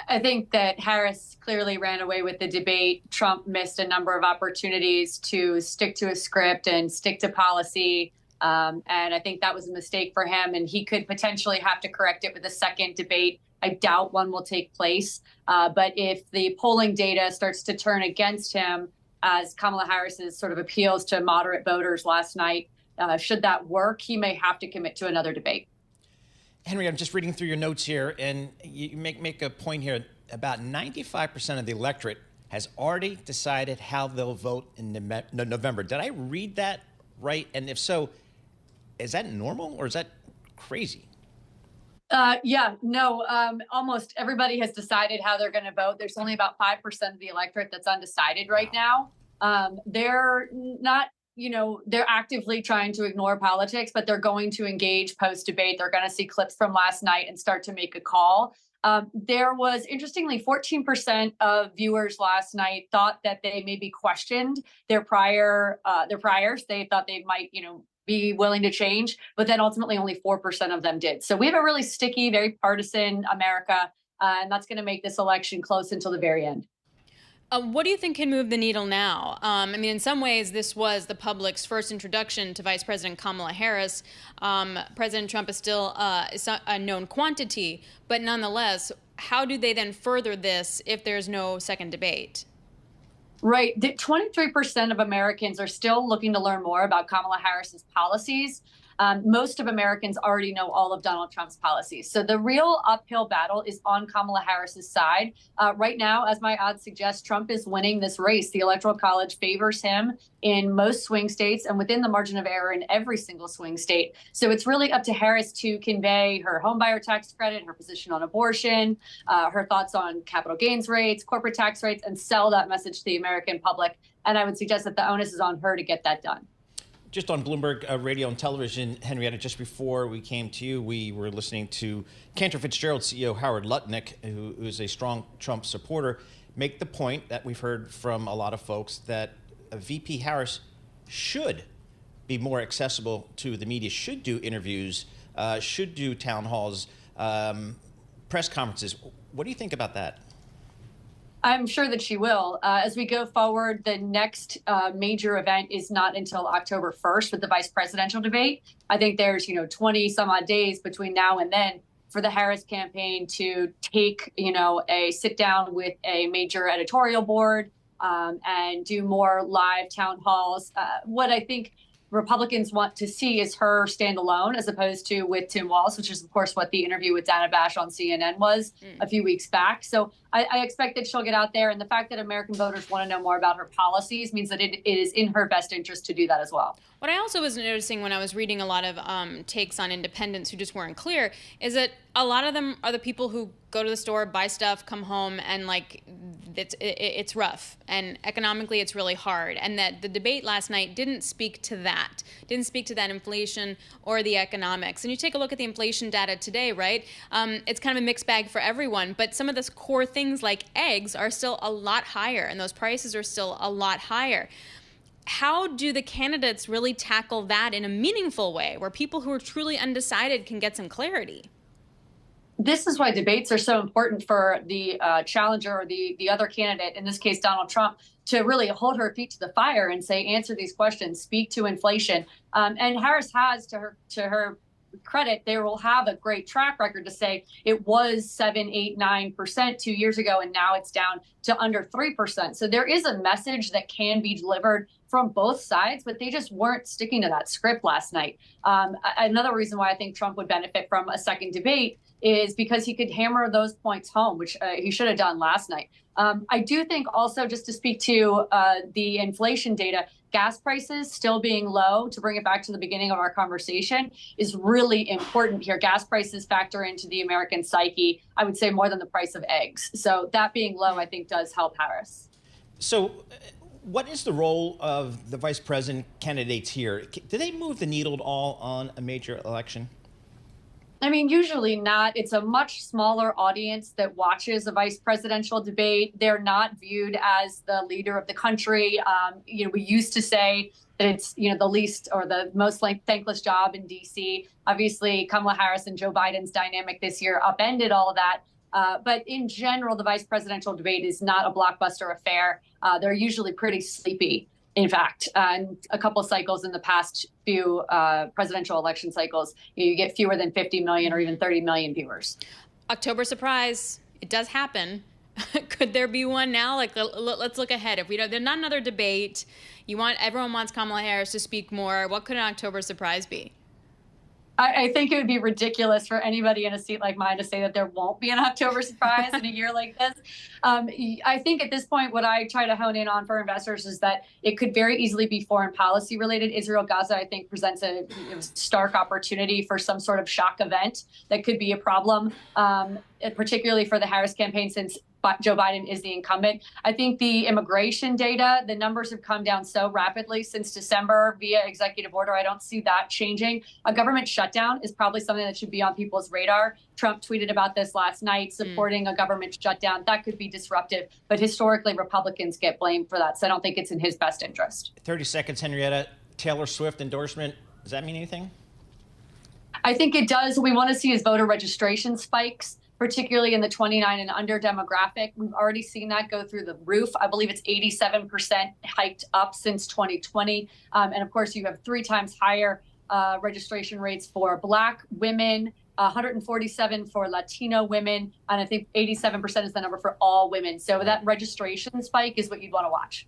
I think that Harris clearly ran away with the debate. Trump missed a number of opportunities to stick to a script and stick to policy. And I think that was a mistake for him. And he could potentially have to correct it with a second debate. I doubt one will take place. But if the polling data starts to turn against him, as Kamala Harris's sort of appeals to moderate voters last night, should that work, he may have to commit to another debate. Henry, I'm just reading through your notes here, and you make a point here. About 95% of the electorate has already decided how they'll vote in November. Did I read that right? And if so, is that normal or is that crazy? Almost everybody has decided how they're going to vote. There's only about 5% of the electorate that's undecided right now. They're not, they're actively trying to ignore politics, but they're going to engage post-debate. They're going to see clips from last night and start to make a call. There was, interestingly, 14% of viewers last night thought that they maybe questioned their priors. They thought they might, be willing to change, but then ultimately only 4% of them did. So we have a really sticky, very partisan America, and that's going to make this election close until the very end. What do you think can move the needle now? In some ways, this was the public's first introduction to Vice President Kamala Harris. President Trump is still a known quantity, but nonetheless, how do they then further this if there's no second debate? Right. 23% of Americans are still looking to learn more about Kamala Harris's policies. Most of Americans already know all of Donald Trump's policies. So the real uphill battle is on Kamala Harris's side. Right now, as my odds suggest, Trump is winning this race. The Electoral College favors him in most swing states and within the margin of error in every single swing state. So it's really up to Harris to convey her homebuyer tax credit, her position on abortion, her thoughts on capital gains rates, corporate tax rates, and sell that message to the American public. And I would suggest that the onus is on her to get that done. Just on Bloomberg radio and television, Henrietta, just before we came to you, we were listening to Cantor Fitzgerald CEO Howard Lutnick, who is a strong Trump supporter, make the point that we've heard from a lot of folks that VP Harris should be more accessible to the media, should do interviews, should do town halls, press conferences. What do you think about that? I'm sure that she will. As we go forward, the next major event is not until October 1st with the vice presidential debate. I think there's, 20 some odd days between now and then for the Harris campaign to take, a sit down with a major editorial board and do more live town halls. What I think Republicans want to see is her stand alone as opposed to with Tim Walz, which is, of course, what the interview with Dana Bash on CNN was a few weeks back. So I expect that she'll get out there. And the fact that American voters want to know more about her policies means that it is in her best interest to do that as well. What I also was noticing when I was reading a lot of takes on independents who just weren't clear is that a lot of them are the people who go to the store, buy stuff, come home, and it's rough. And economically, it's really hard. And that the debate last night didn't speak to that, inflation or the economics. And you take a look at the inflation data today, right? It's kind of a mixed bag for everyone. But some of the core things like eggs are still a lot higher, and those prices are still a lot higher. How do the candidates really tackle that in a meaningful way where people who are truly undecided can get some clarity? This is why debates are so important for the challenger or the other candidate, in this case, Donald Trump, to really hold her feet to the fire and say, answer these questions, speak to inflation. And Harris has, to her credit, they will have a great track record to say it was 7, 8, 9% 2 years ago, and now it's down to under 3%. So there is a message that can be delivered from both sides, but they just weren't sticking to that script last night. Another reason why I think Trump would benefit from a second debate is because he could hammer those points home, which he should have done last night. I do think also, just to speak to the inflation data, gas prices still being low, to bring it back to the beginning of our conversation, is really important here. Gas prices factor into the American psyche, I would say, more than the price of eggs. So that being low, I think, does help Harris. So what is the role of the vice president candidates here? Do they move the needle at all on a major election? I mean, usually not. It's a much smaller audience that watches a vice presidential debate. They're not viewed as the leader of the country. We used to say that it's, the least or the most thankless job in D.C. Obviously, Kamala Harris and Joe Biden's dynamic this year upended all of that. But in general, the vice presidential debate is not a blockbuster affair. They're usually pretty sleepy. In fact, and a couple cycles in the past few presidential election cycles, you get fewer than 50 million or even 30 million viewers. October surprise. It does happen. Could there be one now? Like, let's look ahead. If we don't, there's not another debate. Everyone wants Kamala Harris to speak more. What could an October surprise be? I think it would be ridiculous for anybody in a seat like mine to say that there won't be an October surprise in a year like this. I think at this point, what I try to hone in on for investors is that it could very easily be foreign policy related. Israel-Gaza, I think, presents a stark opportunity for some sort of shock event that could be a problem, particularly for the Harris campaign, since Joe Biden is the incumbent. I think the immigration data, the numbers have come down so rapidly since December via executive order. I don't see that changing. A government shutdown is probably something that should be on people's radar. Trump tweeted about this last night, supporting a government shutdown. That could be disruptive. But historically, Republicans get blamed for that. So I don't think it's in his best interest. 30 seconds, Henrietta. Taylor Swift endorsement. Does that mean anything? I think it does. We want to see his voter registration spikes, particularly in the 29 and under demographic. We've already seen that go through the roof. I believe it's 87% hiked up since 2020. And of course, you have 3 times higher registration rates for Black women, 147 for Latino women, and I think 87% is the number for all women. So that registration spike is what you'd want to watch.